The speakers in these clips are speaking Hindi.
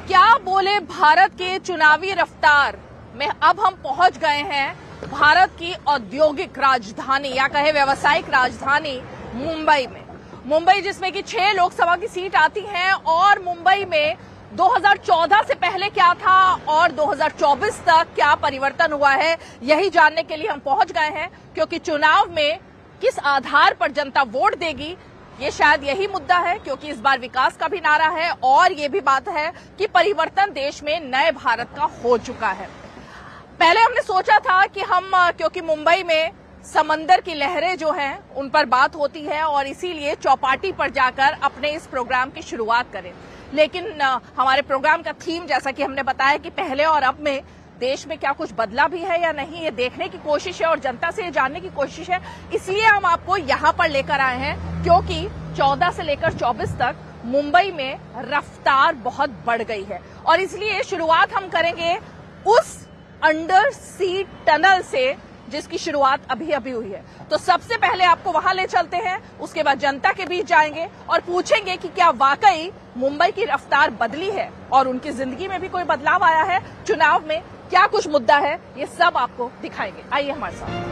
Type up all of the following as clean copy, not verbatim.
क्या बोले भारत के चुनावी रफ्तार में अब हम पहुंच गए हैं भारत की औद्योगिक राजधानी या कहे व्यावसायिक राजधानी मुंबई में। मुंबई जिसमें कि 6 लोकसभा की सीट आती हैं और मुंबई में 2014 से पहले क्या था और 2024 तक क्या परिवर्तन हुआ है, यही जानने के लिए हम पहुंच गए हैं। क्योंकि चुनाव में किस आधार पर जनता वोट देगी, ये शायद यही मुद्दा है। क्योंकि इस बार विकास का भी नारा है और ये भी बात है कि परिवर्तन देश में नए भारत का हो चुका है। पहले हमने सोचा था कि हम क्योंकि मुंबई में समंदर की लहरें जो हैं उन पर बात होती है और इसीलिए चौपाटी पर जाकर अपने इस प्रोग्राम की शुरुआत करें। लेकिन हमारे प्रोग्राम का थीम, जैसा कि हमने बताया कि पहले और अब में देश में क्या कुछ बदला भी है या नहीं, ये देखने की कोशिश है और जनता से ये जानने की कोशिश है। इसलिए हम आपको यहाँ पर लेकर आए हैं क्योंकि 14 से लेकर 24 तक मुंबई में रफ्तार बहुत बढ़ गई है। और इसलिए शुरुआत हम करेंगे उस अंडर सी टनल से जिसकी शुरुआत अभी अभी हुई है। तो सबसे पहले आपको वहां ले चलते हैं, उसके बाद जनता के बीच जाएंगे और पूछेंगे कि क्या वाकई मुंबई की रफ्तार बदली है और उनकी जिंदगी में भी कोई बदलाव आया है, चुनाव में क्या कुछ मुद्दा है, ये सब आपको दिखाएंगे। आइए हमारे साथ।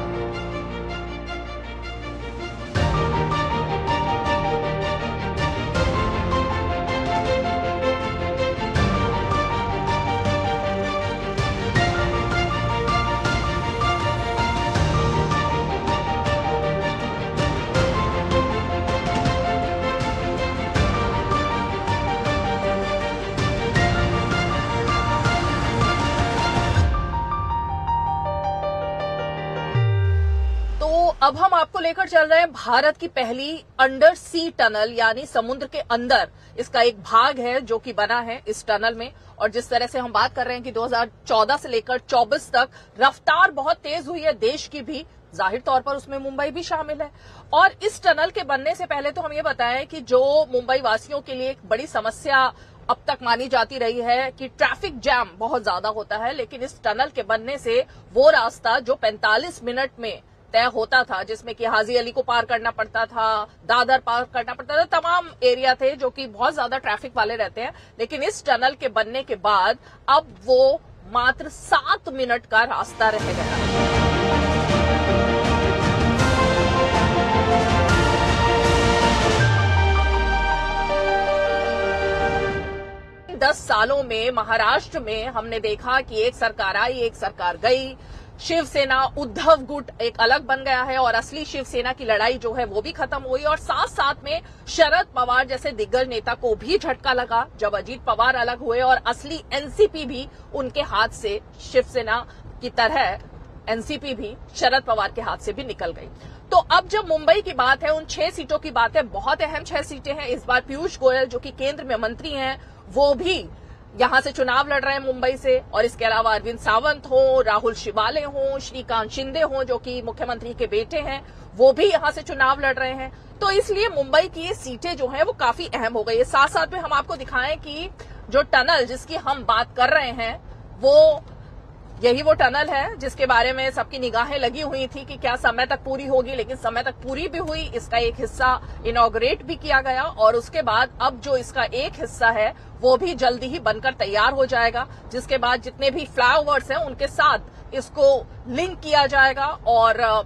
अब हम आपको लेकर चल रहे हैं भारत की पहली अंडर सी टनल, यानी समुद्र के अंदर इसका एक भाग है जो कि बना है इस टनल में। और जिस तरह से हम बात कर रहे हैं कि 2014 से लेकर 24 तक रफ्तार बहुत तेज हुई है देश की भी, जाहिर तौर पर उसमें मुंबई भी शामिल है। और इस टनल के बनने से पहले तो हम ये बताएं कि जो मुंबई वासियों के लिए एक बड़ी समस्या अब तक मानी जाती रही है कि ट्रैफिक जैम बहुत ज्यादा होता है, लेकिन इस टनल के बनने से वो रास्ता जो 45 मिनट में तय होता था, जिसमें कि हाजी अली को पार करना पड़ता था, दादर पार करना पड़ता था, तमाम एरिया थे जो कि बहुत ज्यादा ट्रैफिक वाले रहते हैं, लेकिन इस टनल के बनने के बाद अब वो मात्र 7 मिनट का रास्ता रह गया। 10 सालों में महाराष्ट्र में हमने देखा कि एक सरकार आई, एक सरकार गई। शिवसेना उद्धव गुट एक अलग बन गया है और असली शिवसेना की लड़ाई जो है वो भी खत्म हुई। और साथ साथ में शरद पवार जैसे दिग्गज नेता को भी झटका लगा जब अजीत पवार अलग हुए और असली एनसीपी भी उनके हाथ से, शिवसेना की तरह एनसीपी भी शरद पवार के हाथ से भी निकल गई। तो अब जब मुंबई की बात है, उन 6 सीटों की बात है, बहुत अहम 6 सीटें हैं। इस बार पीयूष गोयल जो कि केंद्र में मंत्री हैं वो भी यहां से चुनाव लड़ रहे हैं मुंबई से। और इसके अलावा अरविंद सावंत हो, राहुल शिवाले हो, श्रीकांत शिंदे हो जो कि मुख्यमंत्री के बेटे हैं, वो भी यहां से चुनाव लड़ रहे हैं। तो इसलिए मुंबई की ये सीटें जो हैं वो काफी अहम हो गई है। साथ साथ में हम आपको दिखाएं कि जो टनल जिसकी हम बात कर रहे हैं वो यही वो टनल है जिसके बारे में सबकी निगाहें लगी हुई थी कि क्या समय तक पूरी होगी, लेकिन समय तक पूरी भी हुई। इसका एक हिस्सा इनॉग्रेट भी किया गया और उसके बाद अब जो इसका एक हिस्सा है वो भी जल्दी ही बनकर तैयार हो जाएगा, जिसके बाद जितने भी फ्लाईओवर्स हैं उनके साथ इसको लिंक किया जाएगा और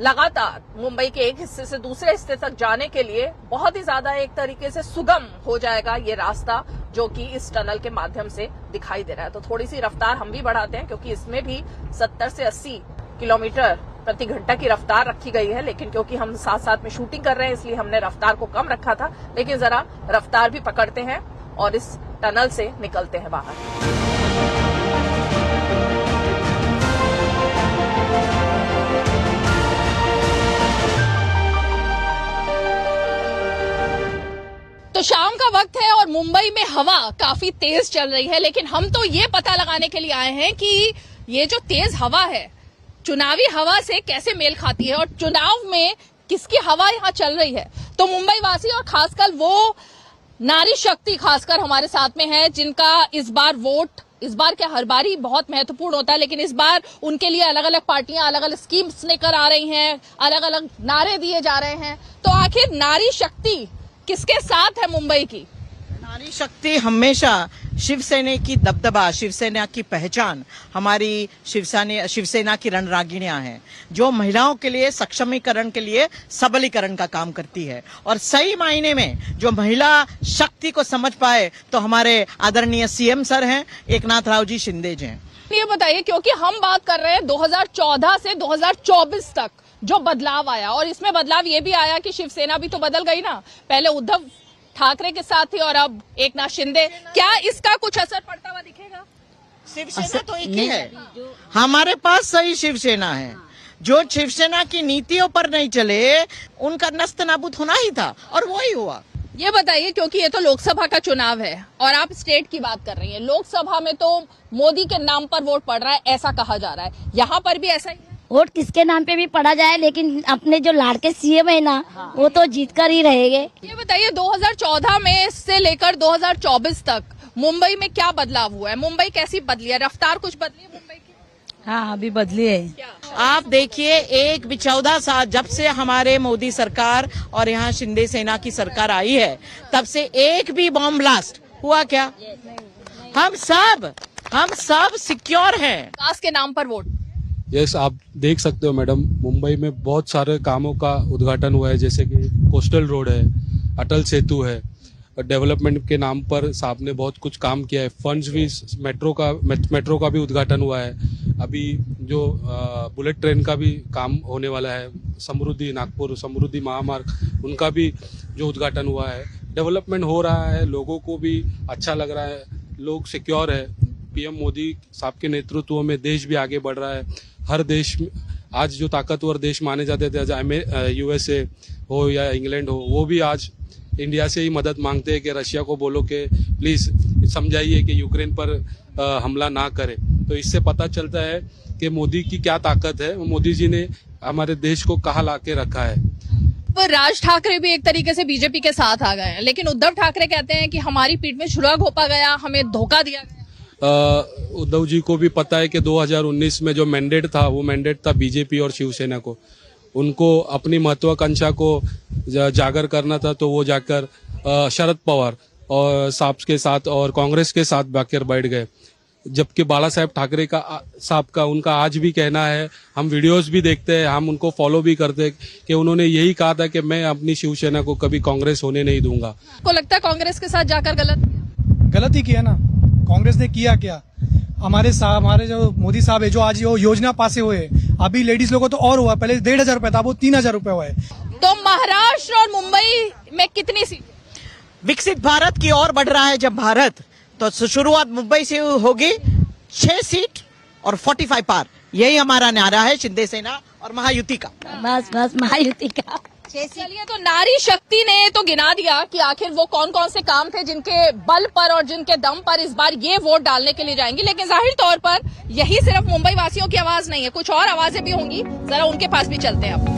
लगातार मुंबई के एक हिस्से से दूसरे हिस्से तक जाने के लिए बहुत ही ज्यादा एक तरीके से सुगम हो जाएगा ये रास्ता जो कि इस टनल के माध्यम से दिखाई दे रहा है। तो थोड़ी सी रफ्तार हम भी बढ़ाते हैं क्योंकि इसमें भी 70 से 80 किलोमीटर प्रति घंटा की रफ्तार रखी गई है, लेकिन क्योंकि हम साथ साथ में शूटिंग कर रहे हैं इसलिए हमने रफ्तार को कम रखा था। लेकिन जरा रफ्तार भी पकड़ते हैं और इस टनल से निकलते हैं बाहर। तो शाम का वक्त है और मुंबई में हवा काफी तेज चल रही है, लेकिन हम तो ये पता लगाने के लिए आए हैं कि ये जो तेज हवा है चुनावी हवा से कैसे मेल खाती है और चुनाव में किसकी हवा यहाँ चल रही है। तो मुंबई वासी और खासकर वो नारी शक्ति खासकर हमारे साथ में है जिनका इस बार वोट, इस बार क्या हर बार ही बहुत महत्वपूर्ण होता है, लेकिन इस बार उनके लिए अलग अलग पार्टियां अलग अलग स्कीम्स लेकर आ रही हैं, अलग अलग नारे दिए जा रहे हैं। तो आखिर नारी शक्ति किसके साथ है मुंबई की? नारी शक्ति हमेशा शिवसेना की दबदबा, शिवसेना की पहचान हमारी शिवसेना की रणरागिणियां हैं, जो महिलाओं के लिए सक्षमीकरण के लिए सबलीकरण का काम करती है। और सही मायने में जो महिला शक्ति को समझ पाए तो हमारे आदरणीय सीएम सर हैं, एकनाथ राव जी शिंदे जी हैं। ये बताइए, क्योंकि हम बात कर रहे हैं 2014 से 2024 तक जो बदलाव आया, और इसमें बदलाव ये भी आया कि शिवसेना भी तो बदल गई ना। पहले उद्धव ठाकरे के साथ थी और अब एकनाथ शिंदे। क्या इसका कुछ असर पड़ता हुआ दिखेगा? शिवसेना तो एक ही है, हमारे पास सही शिवसेना है। जो शिवसेना की नीतियों पर नहीं चले उनका नस्त नाबूद होना ही था, और वही हुआ। ये बताइए, क्योंकि ये तो लोकसभा का चुनाव है और आप स्टेट की बात कर रही हैं, लोकसभा में तो मोदी के नाम पर वोट पड़ रहा है ऐसा कहा जा रहा है, यहाँ पर भी ऐसा ही है? वोट किसके नाम पे भी पड़ा जाए, लेकिन अपने जो लाड़के सीएम है ना, वो तो जीत कर ही रहेंगे। ये बताइए, 2014 में से लेकर 2024 तक मुंबई में क्या बदलाव हुआ है? मुंबई कैसी बदली है? रफ्तार कुछ बदली है मुंबई की? हाँ, अभी बदली है। क्या? आप देखिए, एक भी 14 साल जब से हमारे मोदी सरकार और यहाँ शिंदे सेना की सरकार आई है, तब से एक भी बॉम्ब ब्लास्ट हुआ क्या? हम सब सिक्योर हैं। विकास के नाम पर वोट। यस, आप देख सकते हो मैडम, मुंबई में बहुत सारे कामों का उद्घाटन हुआ है, जैसे कि कोस्टल रोड है, अटल सेतु है, डेवलपमेंट के नाम पर साहब ने बहुत कुछ काम किया है। फंड्स भी, मेट्रो का भी उद्घाटन हुआ है। अभी जो बुलेट ट्रेन का भी काम होने वाला है, समृद्धि नागपुर समृद्धि महामार्ग, उनका भी जो उद्घाटन हुआ है। डेवलपमेंट हो रहा है, लोगों को भी अच्छा लग रहा है, लोग सिक्योर है। पीएम मोदी साहब के नेतृत्व में देश भी आगे बढ़ रहा है। हर देश में आज जो ताकतवर देश माने जाते थे, यूएसए हो या इंग्लैंड हो, वो भी आज इंडिया से ही मदद मांगते हैं कि रशिया को बोलो कि प्लीज समझाइए कि यूक्रेन पर हमला ना करे। तो इससे पता चलता है कि मोदी की क्या ताकत है, मोदी जी ने हमारे देश को कहाँ ला के रखा है। राज ठाकरे भी एक तरीके से बीजेपी के साथ आ गए हैं, लेकिन उद्धव ठाकरे कहते हैं कि हमारी पीठ में छुरा घोंपा गया, हमें धोखा दिया गया। उद्धव जी को भी पता है कि 2019 में जो मैंडेट था, वो मैंडेट था बीजेपी और शिवसेना को। उनको अपनी महत्वाकांक्षा को जागर करना था, तो वो जाकर शरद पवार और साहब के साथ और कांग्रेस के साथ जाकर बैठ गए। जबकि बाला साहेब ठाकरे का साहब का उनका आज भी कहना है, हम वीडियोस भी देखते हैं, हम उनको फॉलो भी करते हैं, कि उन्होंने यही कहा था कि मैं अपनी शिवसेना को कभी कांग्रेस होने नहीं दूंगा। आपको लगता है कांग्रेस के साथ जाकर गलत ही किया ना? कांग्रेस ने किया क्या? हमारे जो मोदी साहब है, जो आज वो योजना पास हुए, अभी लेडीज लोगों को तो और हुआ, पहले 1,500 रुपए था, वो 3,000 रुपए हुआ है। तो महाराष्ट्र और मुंबई में कितनी सीट? विकसित भारत की ओर बढ़ रहा है जब भारत, तो शुरुआत मुंबई से होगी। 6 सीट और 45 पार, यही हमारा नारा है शिंदे सेना और महायुति का। बस महायुति का। चलिए, तो नारी शक्ति ने तो गिना दिया कि आखिर वो कौन कौन से काम थे जिनके बल पर और जिनके दम पर इस बार ये वोट डालने के लिए जाएंगी। लेकिन जाहिर तौर पर यही सिर्फ मुंबई वासियों की आवाज नहीं है, कुछ और आवाजें भी होंगी, जरा उनके पास भी चलते हैं अब।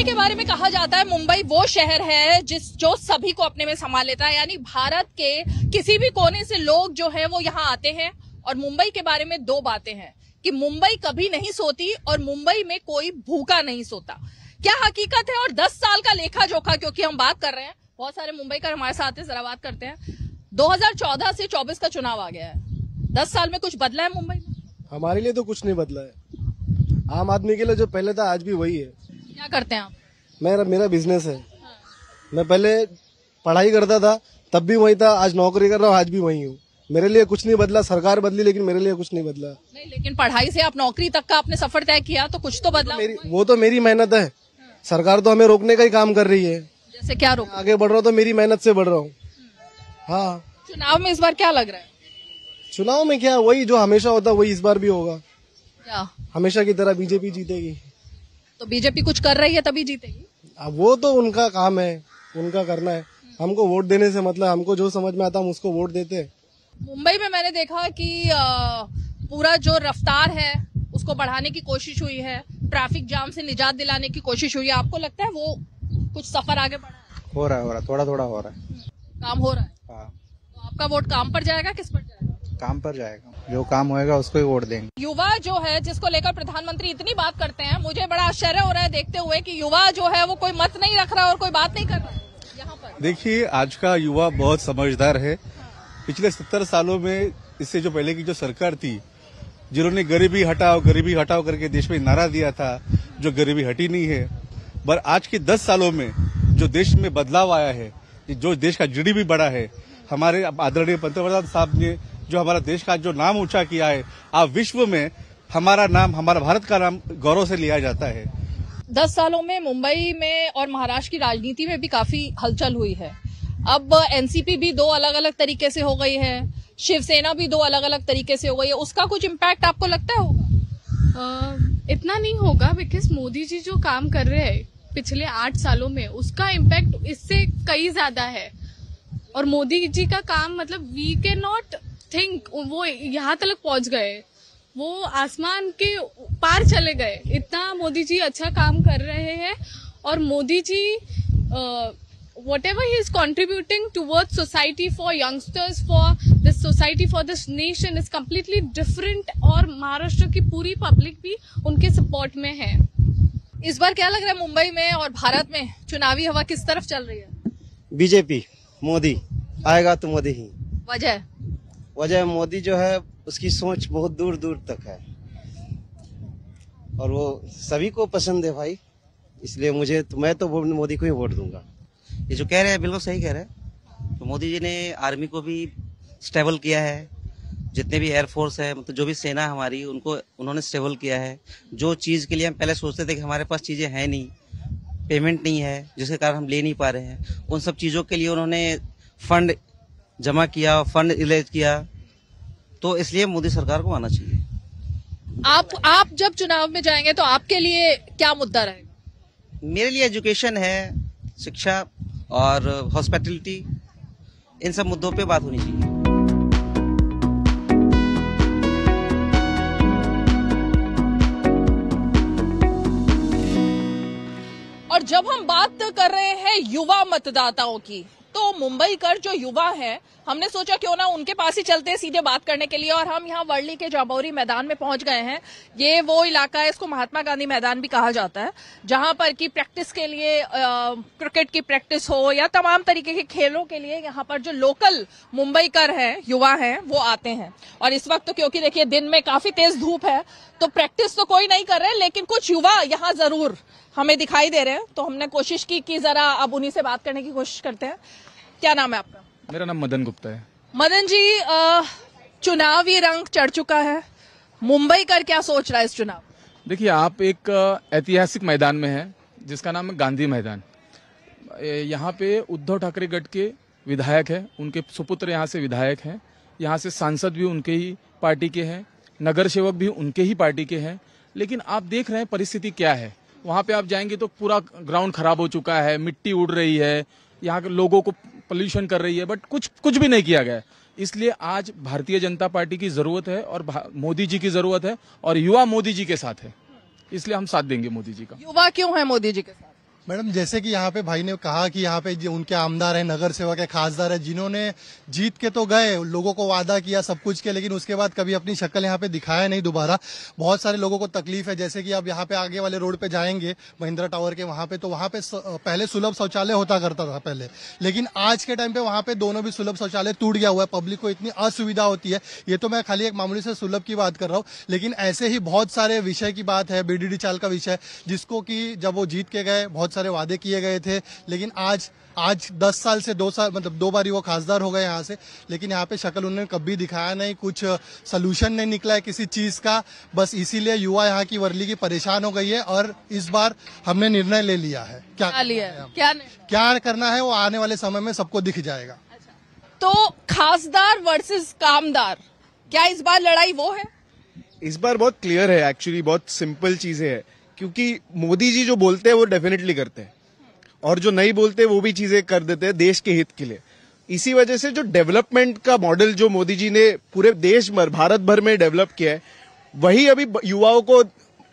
के बारे में कहा जाता है मुंबई वो शहर है जो सभी को अपने में संभाल लेता है, यानी भारत के किसी भी कोने से लोग जो है वो यहाँ आते हैं। और मुंबई के बारे में 2 बातें हैं कि मुंबई कभी नहीं सोती और मुंबई में कोई भूखा नहीं सोता। क्या हकीकत है? और 10 साल का लेखा जोखा, क्योंकि हम बात कर रहे हैं, बहुत सारे मुंबई का हमारे साथ है, जरा बात करते हैं। 2014 से 24 का चुनाव आ गया है, 10 साल में कुछ बदला है मुंबई में? हमारे लिए तो कुछ नहीं बदला है। आम आदमी के लिए जो पहले था आज भी वही है। क्या करते हैं आप? मेरा बिजनेस है। मैं पहले पढ़ाई करता था, तब भी वही था, आज नौकरी कर रहा हूँ, आज भी वही हूँ। मेरे लिए कुछ नहीं बदला, सरकार बदली लेकिन मेरे लिए कुछ नहीं बदला। नहीं, लेकिन पढ़ाई से आप नौकरी तक का आपने सफर तय किया, तो कुछ तो बदला। वो तो मेरी मेहनत है, सरकार तो हमें रोकने का ही काम कर रही है। जैसे क्या रोक? आगे बढ़ रहा हूँ तो मेरी मेहनत से बढ़ रहा हूँ। हाँ, चुनाव में इस बार क्या लग रहा है? चुनाव में क्या, वही जो हमेशा होता वही इस बार भी होगा। क्या हमेशा की तरह बीजेपी जीतेगी। तो बीजेपी कुछ कर रही है तभी जीतेगी? अब वो तो उनका काम है, उनका करना है। हमको वोट देने से मतलब, हमको जो समझ में आता हम उसको वोट देते हैं। मुंबई में मैंने देखा कि पूरा जो रफ्तार है उसको बढ़ाने की कोशिश हुई है, ट्रैफिक जाम से निजात दिलाने की कोशिश हुई है। आपको लगता है वो कुछ सफर आगे बढ़ा है? हो रहा है, थोड़ा थोड़ा हो रहा है, काम हो रहा है। हाँ। तो आपका वोट काम पर जाएगा, किस पर जाएगा? काम पर जाएगा, जो काम होएगा उसको ही वोट देंगे। युवा जो है जिसको लेकर प्रधानमंत्री इतनी बात करते हैं, मुझे बड़ा आश्चर्य हो रहा है देखते हुए कि युवा जो है वो कोई मत नहीं रख रहा और कोई बात नहीं कर रहा है यहाँ पर। देखिए, आज का युवा बहुत समझदार है। पिछले 70 सालों में, इससे जो पहले की जो सरकार थी, जिन्होंने गरीबी हटाओ करके देश में नारा दिया था, जो गरीबी हटी नहीं है। पर आज के 10 सालों में जो देश में बदलाव आया है, जो देश का जीडीपी बढ़ा है, हमारे आदरणीय पंतप्रधान साहब ने जो हमारा देश का जो नाम ऊंचा किया है, आज विश्व में हमारा भारत का नाम गौरव से लिया जाता है। 10 सालों में मुंबई में और महाराष्ट्र की राजनीति में भी काफी हलचल हुई है। अब एनसीपी भी दो अलग अलग तरीके से हो गई है, शिवसेना भी दो अलग अलग तरीके से हो गई है। उसका कुछ इम्पैक्ट आपको लगता है होगा? इतना नहीं होगा, बिकॉज मोदी जी जो काम कर रहे हैं पिछले 8 सालों में, उसका इम्पैक्ट इससे कई ज्यादा है। और मोदी जी का काम, मतलब वी कैन नॉट थिंक, वो यहाँ तक पहुंच गए, वो आसमान के पार चले गए, इतना मोदी जी अच्छा काम कर रहे हैं। और Modi ji whatever he is contributing towards society, for youngsters, for this society, for this nation is completely different। और महाराष्ट्र की पूरी पब्लिक भी उनके सपोर्ट में है। इस बार क्या लग रहा है मुंबई में और भारत में चुनावी हवा किस तरफ चल रही है? बीजेपी, मोदी आएगा तो मोदी ही। वजह मोदी जो है उसकी सोच बहुत दूर दूर तक है और वो सभी को पसंद है भाई, इसलिए मैं तो मोदी को ही वोट दूंगा। ये जो कह रहे हैं बिल्कुल सही कह रहे हैं। तो मोदी जी ने आर्मी को भी स्टेबल किया है, जितने भी एयरफोर्स है, मतलब जो भी सेना हमारी, उनको उन्होंने स्टेबल किया है। जो चीज़ के लिए हम पहले सोचते थे कि हमारे पास चीज़ें हैं नहीं, पेमेंट नहीं है, जिसके कारण हम ले नहीं पा रहे हैं, उन सब चीज़ों के लिए उन्होंने फंड जमा किया, फंड रिलीज किया। तो इसलिए मोदी सरकार को आना चाहिए। आप जब चुनाव में जाएंगे तो आपके लिए क्या मुद्दा रहेगा? मेरे लिए एजुकेशन है, शिक्षा और हॉस्पिटैलिटी, इन सब मुद्दों पे बात होनी चाहिए। और जब हम बात कर रहे हैं युवा मतदाताओं की, तो मुंबई कर जो युवा हैं, हमने सोचा क्यों ना उनके पास ही चलते हैं सीधे बात करने के लिए। और हम यहाँ वर्ली के जांबौरी मैदान में पहुंच गए हैं। ये वो इलाका है, इसको महात्मा गांधी मैदान भी कहा जाता है, जहां पर की प्रैक्टिस के लिए क्रिकेट की प्रैक्टिस हो या तमाम तरीके के खेलों के लिए यहाँ पर जो लोकल मुंबई कर हैं, युवा हैं, वो आते हैं। और इस वक्त तो क्योंकि देखिए दिन में काफी तेज धूप है, तो प्रैक्टिस तो कोई नहीं कर रहे, लेकिन कुछ युवा यहाँ जरूर हमें दिखाई दे रहे हैं। तो हमने कोशिश की कि जरा अब उन्हीं से बात करने की कोशिश करते हैं। क्या नाम है आपका? मेरा नाम मदन गुप्ता है। मदन जी, चुनावी रंग चढ़ चुका है, मुंबई कर क्या सोच रहा है इस चुनाव? देखिए, आप एक ऐतिहासिक मैदान में हैं जिसका नाम है गांधी मैदान। यहाँ पे उद्धव ठाकरे गढ़ के विधायक हैं, उनके सुपुत्र यहाँ से विधायक हैं, यहाँ से सांसद भी उनके ही पार्टी के हैं, नगर सेवक भी उनके ही पार्टी के हैं। लेकिन आप देख रहे हैं परिस्थिति क्या है। वहाँ पे आप जाएंगे तो पूरा ग्राउंड खराब हो चुका है, मिट्टी उड़ रही है, यहाँ के लोगों को पोल्यूशन कर रही है, बट कुछ भी नहीं किया गया। इसलिए आज भारतीय जनता पार्टी की जरूरत है और मोदी जी की जरूरत है, और युवा मोदी जी के साथ है, इसलिए हम साथ देंगे मोदी जी का। युवा क्यों है मोदी जी के साथ? मैडम, जैसे कि यहाँ पे भाई ने कहा कि यहाँ पे उनके आमदार है, नगर सेवक है, खासदार है, जिन्होंने जीत के तो गए, लोगों को वादा किया सब कुछ के, लेकिन उसके बाद कभी अपनी शक्ल यहाँ पे दिखाया नहीं दोबारा। बहुत सारे लोगों को तकलीफ है, जैसे कि आप यहाँ पे आगे वाले रोड पे जाएंगे महिंद्रा टावर के वहाँ पे, तो वहाँ पे पहले सुलभ शौचालय होता करता था पहले, लेकिन आज के टाइम पे वहाँ पे दोनों भी सुलभ शौचालय टूट गया हुआ है। पब्लिक को इतनी असुविधा होती है। ये तो मैं खाली एक मामूली से सुलभ की बात कर रहा हूँ, लेकिन ऐसे ही बहुत सारे विषय की बात है। बीडीडी चाल का विषय, जिसको कि जब वो जीत के गए बहुत सारे वादे किए गए थे, लेकिन आज 10 साल से 2 साल, मतलब 2 बार वो खासदार हो गए यहाँ से, लेकिन यहाँ पे शक्ल उन्होंने कभी दिखाया नहीं, कुछ सलूशन नहीं निकला है किसी चीज का। बस इसीलिए युवा यहाँ की वर्ली की परेशान हो गई है, और इस बार हमने निर्णय ले लिया है। क्या करना है वो आने वाले समय में सबको दिख जाएगा। तो खासदार वर्सेस कामदार, क्या इस बार लड़ाई वो है? इस बार बहुत क्लियर है, एक्चुअली बहुत सिंपल चीजें है, क्योंकि मोदी जी जो बोलते हैं वो डेफिनेटली करते हैं, और जो नहीं बोलते वो भी चीजें कर देते हैं देश के हित के लिए। इसी वजह से जो डेवलपमेंट का मॉडल जो मोदी जी ने पूरे देश भर, भारत भर में डेवलप किया है, वही अभी युवाओं को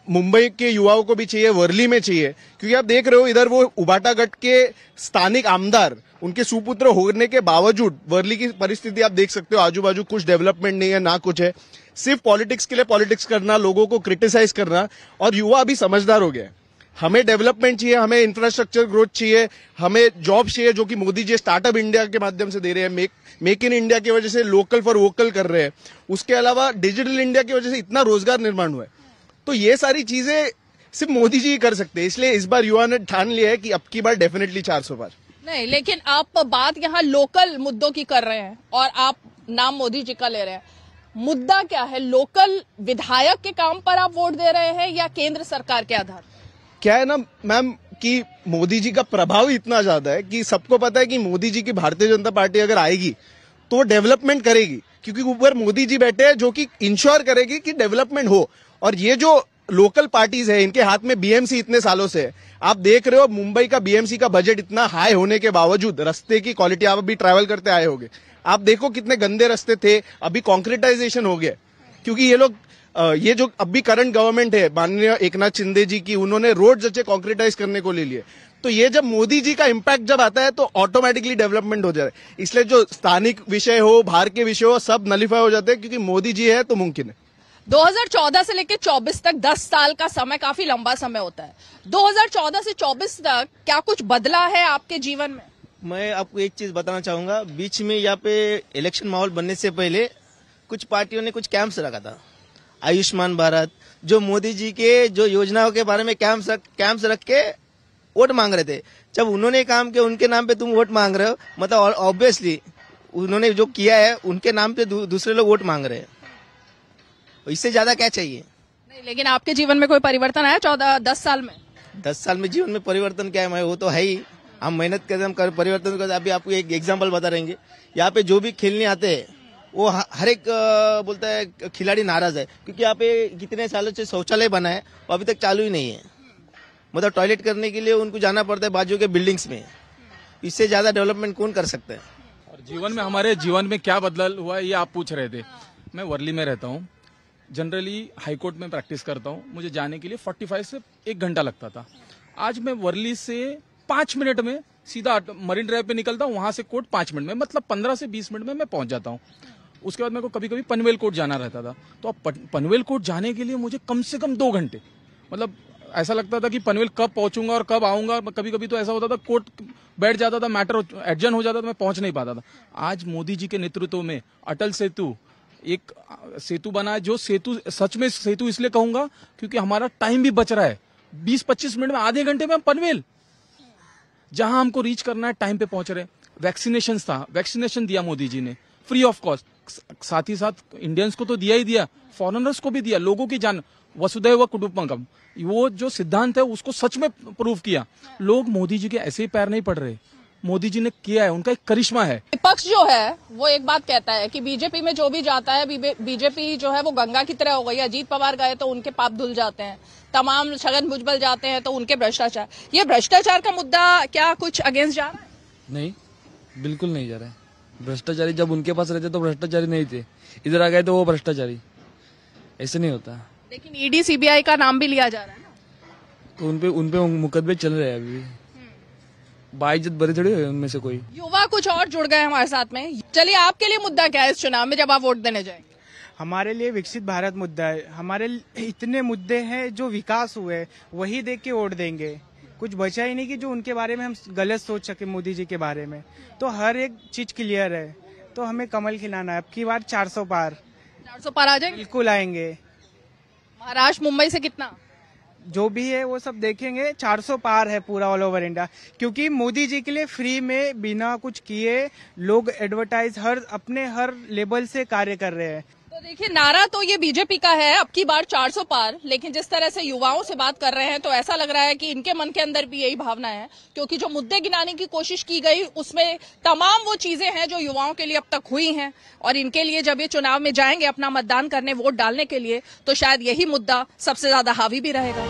मुंबई के युवाओं को भी चाहिए, वर्ली में चाहिए, क्योंकि आप देख रहे हो इधर वो उबाटा गढ़ के स्थानिक आमदार उनके सुपुत्र होने के बावजूद वर्ली की परिस्थिति आप देख सकते हो, आजू बाजू कुछ डेवलपमेंट नहीं है, ना कुछ है, सिर्फ पॉलिटिक्स के लिए पॉलिटिक्स करना, लोगों को क्रिटिसाइज करना। और युवा अभी समझदार हो गया, हमें डेवलपमेंट चाहिए, हमें इंफ्रास्ट्रक्चर ग्रोथ चाहिए, हमें जॉब चाहिए, जो कि मोदी जी स्टार्टअप इंडिया के माध्यम से दे रहे हैं, मेक इन इंडिया की वजह से लोकल फॉर वोकल कर रहे हैं, उसके अलावा डिजिटल इंडिया की वजह से इतना रोजगार निर्माण हुआ है। तो ये सारी चीजें सिर्फ मोदी जी ही कर सकते हैं, इसलिए इस बार युवा ने ठान लिया है कि अब की बार डेफिनेटली 400 पार। नहीं, लेकिन आप बात यहाँ लोकल मुद्दों की कर रहे हैं और आप नाम मोदी जी का ले रहे हैं। मुद्दा क्या है? लोकल विधायक के काम पर आप वोट दे रहे हैं या केंद्र सरकार के आधार? क्या है ना मैम कि मोदी जी का प्रभाव इतना ज्यादा है कि सबको पता है कि मोदी जी की भारतीय जनता पार्टी अगर आएगी तो डेवलपमेंट करेगी, क्योंकि ऊपर मोदी जी बैठे हैं जो कि इंश्योर करेगी कि डेवलपमेंट हो। और ये जो लोकल पार्टीज है, इनके हाथ में बीएमसी इतने सालों से है। आप देख रहे हो मुंबई का बीएमसी का बजट इतना हाई होने के बावजूद रास्ते की क्वालिटी, आप अभी ट्रैवल करते आए होंगे, आप देखो कितने गंदे रास्ते थे, अभी कॉन्क्रीटाइजेशन हो गया, क्योंकि ये लोग ये जो अभी करंट गवर्नमेंट है माननीय एकनाथ शिंदे जी की, उन्होंने रोड अच्छे कॉन्क्रीटाइज करने को ले लिए। तो ये जब मोदी जी का इम्पैक्ट जब आता है तो ऑटोमेटिकली डेवलपमेंट हो जाए। इसलिए जो स्थानिक विषय हो, बाहर के विषय हो, सब नलीफाई हो जाते हैं, क्योंकि मोदी जी है तो मुमकिन है। 2014 से लेकर 24 तक 10 साल का समय काफी लंबा समय होता है। 2014 से 24 तक क्या कुछ बदला है आपके जीवन में? मैं आपको एक चीज बताना चाहूंगा, बीच में यहाँ पे इलेक्शन माहौल बनने से पहले कुछ पार्टियों ने कुछ कैंप्स रखा था, आयुष्मान भारत, जो मोदी जी के जो योजनाओं के बारे में कैंप्स रख के वोट मांग रहे थे। जब उन्होंने काम किया, उनके नाम पे तुम वोट मांग रहे हो, मतलब ऑब्वियसली उन्होंने जो किया है उनके नाम पे दूसरे लोग वोट मांग रहे हैं, इससे ज्यादा क्या चाहिए? नहीं, लेकिन आपके जीवन में कोई परिवर्तन आया 10 साल में? 10 साल में जीवन में परिवर्तन क्या है? वो तो है ही, हम मेहनत करते, हम परिवर्तन करते। अभी आपको एक एग्जांपल बता रहेंगे, यहाँ पे जो भी खेलने आते हैं वो हर एक बोलता है खिलाड़ी नाराज है, क्योंकि यहाँ पे कितने सालों से शौचालय बना है वो अभी तक चालू ही नहीं है। मतलब टॉयलेट करने के लिए उनको जाना पड़ता है बाजू के बिल्डिंग्स में। इससे ज्यादा डेवलपमेंट कौन कर सकता है? और जीवन में, हमारे जीवन में क्या बदलाव हुआ है ये आप पूछ रहे थे। मैं वर्ली में रहता हूँ, जनरली हाईकोर्ट में प्रैक्टिस करता हूँ, मुझे जाने के लिए 45 से 1 घंटा लगता था। आज मैं वर्ली से 5 मिनट में सीधा मरीन ड्राइव पे निकलता हूँ, वहां से कोर्ट 5 मिनट में, मतलब 15 से 20 मिनट में मैं पहुंच जाता हूँ। उसके बाद मेरे को कभी कभी पनवेल कोर्ट जाना रहता था, तो अब पनवेल कोर्ट जाने के लिए मुझे कम से कम 2 घंटे, मतलब ऐसा लगता था कि पनवेल कब पहुंचूंगा और कब आऊंगा। कभी कभी तो ऐसा होता था कोर्ट बैठ जाता था, मैटर एडजन हो जाता था, मैं पहुंच नहीं पाता था। आज मोदी जी के नेतृत्व में अटल सेतु, एक सेतु बना है, जो सेतु सच में सेतु इसलिए कहूंगा क्योंकि हमारा टाइम भी बच रहा है। 20-25 मिनट में, आधे घंटे में हम पनवेल, जहां हमको रीच करना है टाइम पे पहुंच रहे। वैक्सीनेशन था, वैक्सीनेशन दिया मोदी जी ने फ्री ऑफ कॉस्ट, साथ ही साथ इंडियंस को तो दिया ही दिया, फॉरेनर्स को भी दिया, लोगों की जान, वसुधैव कुटुंबकम, वो जो सिद्धांत है उसको सच में प्रूव किया। लोग मोदी जी के ऐसे ही पैर नहीं पड़ रहे, मोदी जी ने किया है, उनका एक करिश्मा है। विपक्ष जो है वो एक बात कहता है कि बीजेपी में जो भी जाता है, बीजेपी जो है वो गंगा की तरह हो गई है। अजीत पवार गए तो उनके पाप धुल जाते हैं, तमाम छगन भुजबल जाते हैं तो उनके भ्रष्टाचार। ये भ्रष्टाचार का मुद्दा क्या कुछ अगेंस्ट जा रहा है? नहीं, बिल्कुल नहीं जा रहा है। भ्रष्टाचारी जब उनके पास रहते तो भ्रष्टाचारी नहीं थे, इधर आ गए तो वो भ्रष्टाचारी, ऐसे नहीं होता। लेकिन ईडी सीबीआई का नाम भी लिया जा रहा है ना, तो उनपे मुकदमे चल रहे हैं अभी, बाइज्जत बड़े थोड़ी है उनमें से कोई। युवा कुछ और जुड़ गए हमारे साथ में। चलिए, आपके लिए मुद्दा क्या है इस चुनाव में जब आप वोट देने जाएंगे? हमारे लिए विकसित भारत मुद्दा है। हमारे इतने मुद्दे हैं जो विकास हुए, वही देख के वोट देंगे। कुछ बचा ही नहीं कि जो उनके बारे में हम गलत सोच सके मोदी जी के बारे में। तो हर एक चीज क्लियर है, तो हमें कमल खिलाना है। अब की बार 400 पार आ जाएंगे, बिल्कुल आएंगे। महाराष्ट्र, मुंबई से कितना जो भी है वो सब देखेंगे। 400 पार है पूरा ऑल ओवर इंडिया, क्योंकि मोदी जी के लिए फ्री में बिना कुछ किए लोग एडवर्टाइज हर लेवल से कार्य कर रहे हैं। तो देखिए, नारा तो ये बीजेपी का है अब की बार 400 पार, लेकिन जिस तरह से युवाओं से बात कर रहे हैं तो ऐसा लग रहा है कि इनके मन के अंदर भी यही भावना है, क्योंकि जो मुद्दे गिनाने की कोशिश की गई उसमें तमाम वो चीजें हैं जो युवाओं के लिए अब तक हुई हैं, और इनके लिए जब ये चुनाव में जाएंगे अपना मतदान करने, वोट डालने के लिए, तो शायद यही मुद्दा सबसे ज्यादा हावी भी रहेगा।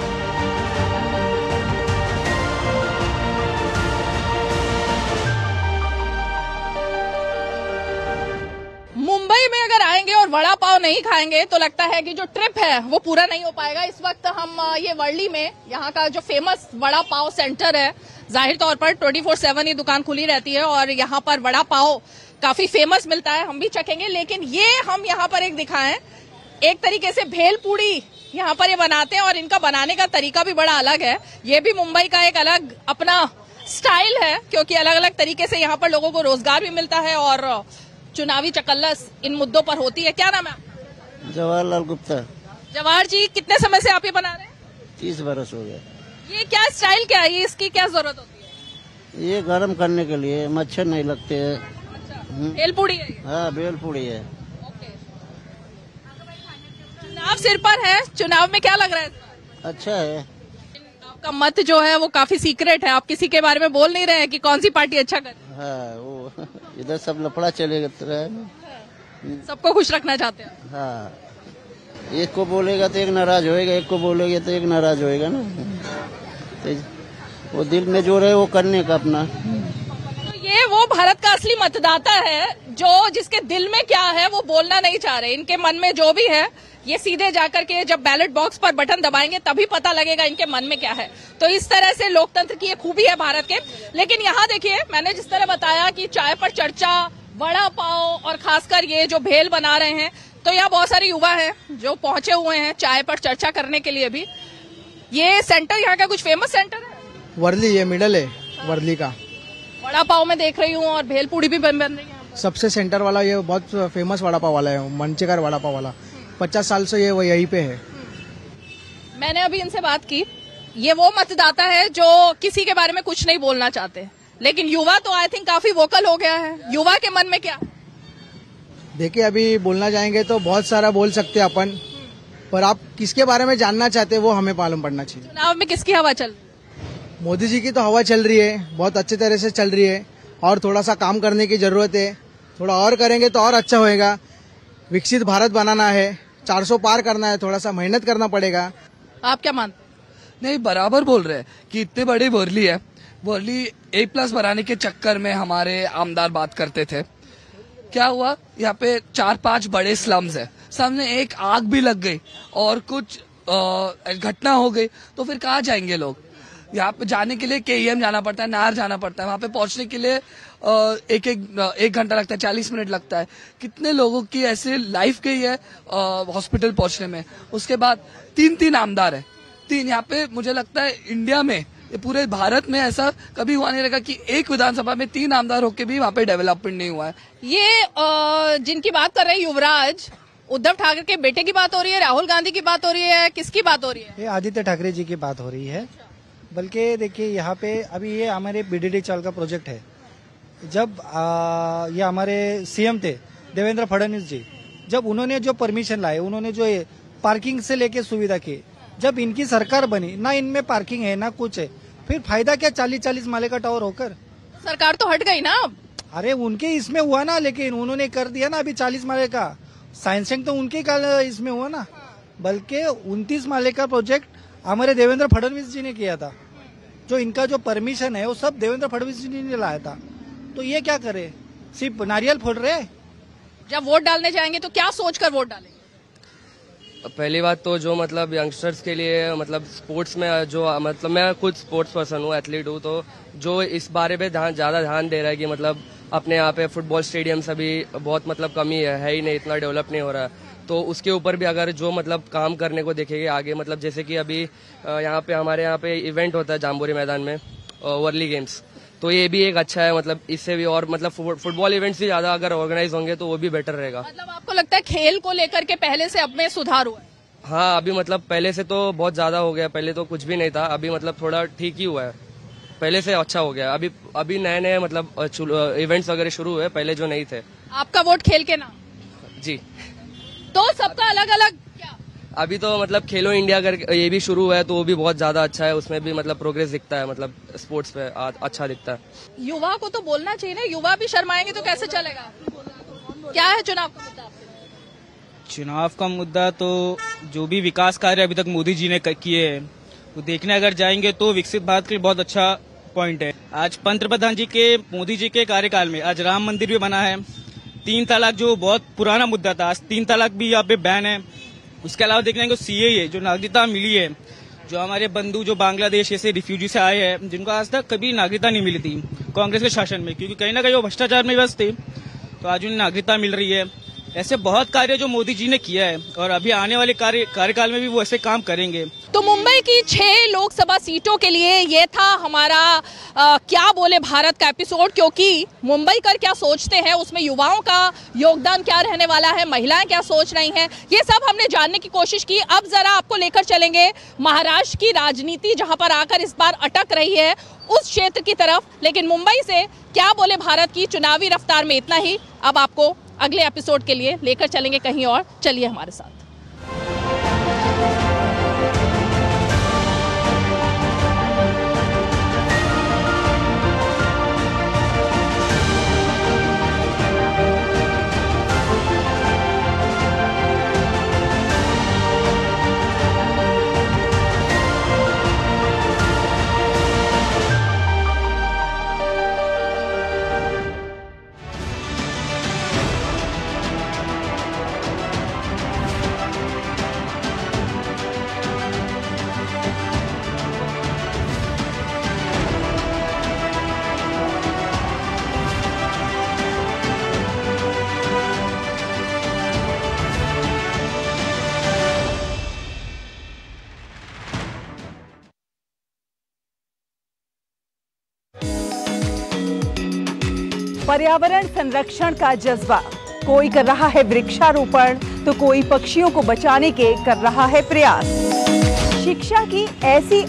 मुंबई में अगर आए करेंगे और वड़ा पाव नहीं खाएंगे तो लगता है कि जो ट्रिप है वो पूरा नहीं हो पाएगा। इस वक्त हम ये वर्ली में यहाँ का जो फेमस वड़ा पाव सेंटर है, जाहिर तौर पर 24/7 ये दुकान खुली रहती है और यहाँ पर वड़ा पाव काफी फेमस मिलता है, हम भी चखेंगे। लेकिन ये हम यहाँ पर एक दिखाएं, एक तरीके से भेल पूड़ी यहाँ पर ये बनाते हैं और इनका बनाने का तरीका भी बड़ा अलग है। ये भी मुंबई का एक अलग अपना स्टाइल है, क्योंकि अलग अलग तरीके से यहाँ पर लोगों को रोजगार भी मिलता है और चुनावी चकल्लस इन मुद्दों पर होती है। क्या नाम है आपका? जवाहरलाल गुप्ता। जवाहर जी, कितने समय से आप ये बना रहे हैं? 30 बरस हो गया। ये क्या स्टाइल क्या है, इसकी क्या जरूरत होती है? ये गर्म करने के लिए, मच्छर नहीं लगते हैं। भेल पूड़ी है? हाँ, भेल पूड़ी है। चुनाव सिर पर है, चुनाव में क्या लग रहा है? अच्छा है। आपका मत जो है वो काफी सीक्रेट है, आप किसी के बारे में बोल नहीं रहे हैं कि कौन सी पार्टी अच्छा करे? हाँ, वो इधर सब लफड़ा चलेगा, सबको खुश रखना चाहते हैं। हाँ, एक को बोलेगा तो एक नाराज होएगा, एक को बोलेगा तो एक नाराज होएगा ना। तो वो दिल में जो रहे वो करने का अपना। तो ये वो भारत का असली मतदाता है जो जिसके दिल में क्या है वो बोलना नहीं चाह रहे। इनके मन में जो भी है ये सीधे जाकर के जब बैलेट बॉक्स पर बटन दबाएंगे तभी पता लगेगा इनके मन में क्या है। तो इस तरह से लोकतंत्र की ये खूबी है भारत के। लेकिन यहाँ देखिए, मैंने जिस तरह बताया कि चाय पर चर्चा, वड़ा पाव और खासकर ये जो भेल बना रहे हैं, तो यहाँ बहुत सारे युवा हैं जो पहुंचे हुए हैं चाय पर चर्चा करने के लिए भी। ये सेंटर यहाँ का कुछ फेमस सेंटर है? वर्ली, ये मिडल है वर्ली का। वड़ा पाव में देख रही हूँ और भेल पूड़ी भी बन रही है। सबसे सेंटर वाला ये बहुत फेमस वड़ा पाव वाला है, मंचेकर वड़ा पाव वाला। 50 साल से ये वो यहीं पे है। मैंने अभी इनसे बात की, ये वो मतदाता है जो किसी के बारे में कुछ नहीं बोलना चाहते, लेकिन युवा तो आई थिंक काफी वोकल हो गया है। युवा के मन में क्या? देखिए, अभी बोलना चाहेंगे तो बहुत सारा बोल सकते हैं अपन, पर आप किसके बारे में जानना चाहते हैं वो हमें मालूम पड़ना चाहिए। चुनाव में किसकी हवा चल रही है? मोदी जी की तो हवा चल रही है, बहुत अच्छे तरह से चल रही है और थोड़ा सा काम करने की जरूरत है। थोड़ा और करेंगे तो और अच्छा होएगा। विकसित भारत बनाना है, 400 पार करना है, थोड़ा सा मेहनत करना पड़ेगा। आप क्या मानते? नहीं, बराबर बोल रहे हैं कि इतने बड़ी वर्ली है, वर्ली A+ बनाने के चक्कर में हमारे आमदार बात करते थे। क्या हुआ, यहाँ पे 4-5 बड़े स्लम्स है, सामने एक आग भी लग गई और कुछ घटना हो गई, तो फिर कहाँ जाएंगे लोग? यहाँ पे जाने के लिए KEM जाना पड़ता है, नाहर जाना पड़ता है, वहाँ पे पहुंचने के लिए एक घंटा लगता है, 40 मिनट लगता है। कितने लोगों की ऐसे लाइफ गई है हॉस्पिटल पहुंचने में। उसके बाद 3 आमदार है, 3 यहाँ पे। मुझे लगता है इंडिया में, ये पूरे भारत में ऐसा कभी हुआ नहीं रहेगा कि एक विधानसभा में 3 आमदार होके भी वहाँ पे डेवलपमेंट नहीं हुआ है। ये जिनकी बात कर रहे हैं युवराज, उद्धव ठाकरे के बेटे की बात हो रही है, राहुल गांधी की बात हो रही है, किसकी बात हो रही है? ये आदित्य ठाकरे जी की बात हो रही है। बल्कि देखिए, यहाँ पे अभी ये हमारे BDD चाल का प्रोजेक्ट है। जब ये हमारे CM थे देवेंद्र फडणवीस जी, जब उन्होंने जो परमिशन लाए, उन्होंने जो पार्किंग से लेके सुविधा की, जब इनकी सरकार बनी ना इनमें पार्किंग है ना कुछ है, फिर फायदा क्या 40-40 माले का टावर होकर? सरकार तो हट गई ना। अरे उनके इसमें हुआ ना, लेकिन उन्होंने कर दिया ना अभी 40 माले का। साइंसिंग तो उनके काल इसमें हुआ ना, बल्कि 29 माले का प्रोजेक्ट हमारे देवेंद्र फडणवीस जी ने किया था। जो इनका जो परमिशन है वो सब देवेंद्र फडणवीस जी ने लाया था। तो ये क्या करे, सिर्फ नारियल फोड़ रहे। जब वोट डालने जाएंगे तो क्या सोचकर वोट डालेंगे? पहली बात तो जो मतलब यंगस्टर्स के लिए मतलब स्पोर्ट्स में जो मतलब मैं खुद स्पोर्ट्स पर्सन हूँ, एथलीट हूँ, तो जो इस बारे पे ज्यादा ध्यान दे रहा है कि मतलब अपने यहाँ पे फुटबॉल स्टेडियम्स अभी बहुत मतलब कमी है ही नहीं, इतना डेवलप नहीं हो रहा है। तो उसके ऊपर भी अगर जो मतलब काम करने को देखेंगे आगे, मतलब जैसे कि अभी यहाँ पे हमारे यहाँ पे इवेंट होता है जाम्बोरी मैदान में, वर्ली गेम्स, तो ये भी एक अच्छा है। मतलब इससे भी और मतलब फुटबॉल इवेंट्स भी ज्यादा अगर ऑर्गेनाइज होंगे तो वो भी बेटर रहेगा। मतलब आपको लगता है खेल को लेकर के पहले से अब में सुधार हुआ है? हाँ, अभी मतलब पहले से तो बहुत ज्यादा हो गया। पहले तो कुछ भी नहीं था, अभी मतलब थोड़ा ठीक ही हुआ है, पहले से अच्छा हो गया। अभी नए मतलब इवेंट्स वगैरह शुरू हुए, पहले जो नहीं थे। आपका वोट खेल के नाम? जी। तो सबका अलग अलग क्या? अभी तो मतलब खेलो इंडिया कर ये भी शुरू है, तो वो भी बहुत ज्यादा अच्छा है, उसमें भी मतलब प्रोग्रेस दिखता है, मतलब स्पोर्ट्स पे अच्छा दिखता है। युवा को तो बोलना चाहिए ना, युवा भी शर्माएंगे तो कैसे चलेगा? क्या है चुनाव का मुद्दा? चुनाव का मुद्दा तो जो भी विकास कार्य अभी तक मोदी जी ने किए हैं तो देखने अगर जाएंगे तो विकसित भारत के लिए बहुत अच्छा पॉइंट है। आज पंतप्रधान जी के, मोदी जी के कार्यकाल में आज राम मंदिर भी बना है, 3 तलाक जो बहुत पुराना मुद्दा था, आज 3 तलाक भी यहाँ पे बैन है। उसके अलावा देखने को सीएए जो नागरिकता मिली है, जो हमारे बंधु जो बांग्लादेश ऐसे रिफ्यूजी से आए हैं जिनको आज तक कभी नागरिकता नहीं मिली थी कांग्रेस के शासन में, क्योंकि कहीं ना कहीं वो भ्रष्टाचार में व्यस्त थे, तो आज उन्हें नागरिकता मिल रही है। ऐसे बहुत कार्य जो मोदी जी ने किया है और अभी आने वाले कार्यकाल में भी वो ऐसे काम करेंगे। तो मुंबई की 6 लोकसभा सीटों के लिए ये था हमारा क्या बोले भारत का एपिसोड, क्योंकि मुंबई कर क्या सोचते हैं, उसमें युवाओं का योगदान क्या रहने वाला है, महिलाएं क्या सोच रही हैं, ये सब हमने जानने की कोशिश की। अब जरा आपको लेकर चलेंगे महाराष्ट्र की राजनीति जहां पर आकर इस बार अटक रही है उस क्षेत्र की तरफ। लेकिन मुंबई से क्या बोले भारत की चुनावी रफ्तार में इतना ही। अब आपको अगले एपिसोड के लिए लेकर चलेंगे कहीं और, चलिए हमारे साथ। पर्यावरण संरक्षण का जज्बा, कोई कर रहा है वृक्षारोपण तो कोई पक्षियों को बचाने के कर रहा है प्रयास। शिक्षा की ऐसी